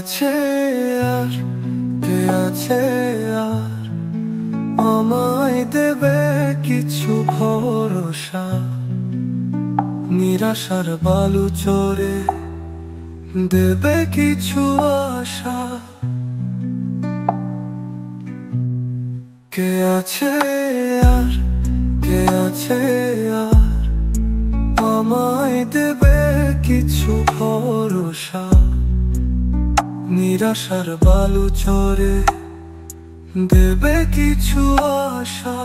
আছে আর কে আছে আর আমায় দেবে কিছু ভরসা? নিরাশার বালু চরে দেবে কিছু আশা? কে আছে আর কে আছে আর আমায় দেবে কিছু ভরসা? নিরাশার বালু চরে দেবে কিছু আশা?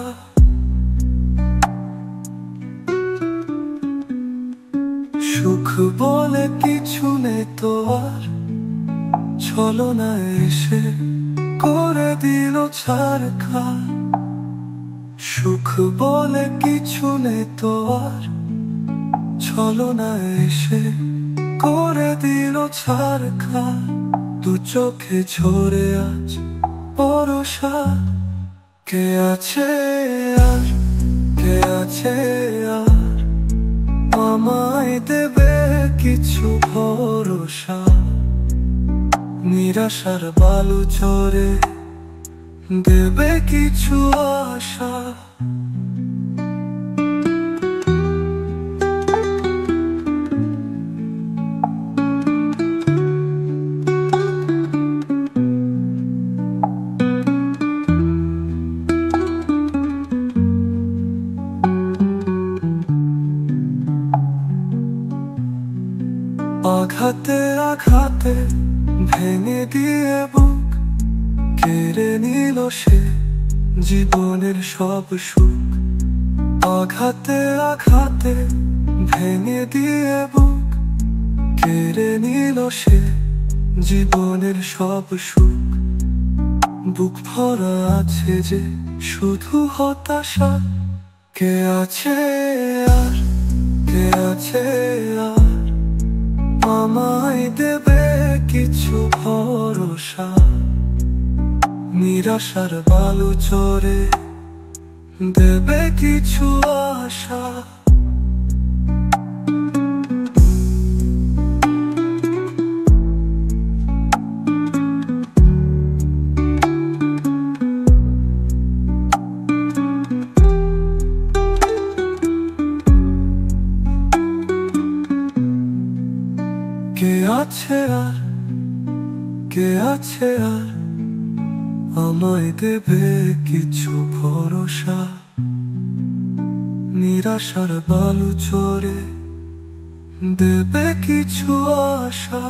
সুখ বলে কিছু নেই তো আর, ছলনা এসে করে দিল ছারখার। সুখ বলে কিছু নেই তো আর, ছলনা এসে করে দিল ছারখার। দু চোখে ঝরে আজ ভরসা। কে আছে আর কে আছে আর আমায় দেবে কিছু ভরসা? নিরাশার বালু চরে দেবে কিছু আশা? আঘাতে আঘাতে ভেঙে দিয়ে বুক কেড়ে নিল সে জীবনের সব সুখ। আঘাতে আঘাতে ভেঙে দিয়ে বুক কেড়ে নিল সে জীবনের সব সুখ। বুক ভরা আছে যে শুধু হতাশা। কে আছে আর কে আছে আর আমায় দেবে কিছু ভরসা? নিরাশার বালু চরে দেবে কিছু আশা? কে আছে আর কে আছে আর আমায় দেবে কিছু ভরসা? নিরাশার বালু চরে দেবে কিছু আশা?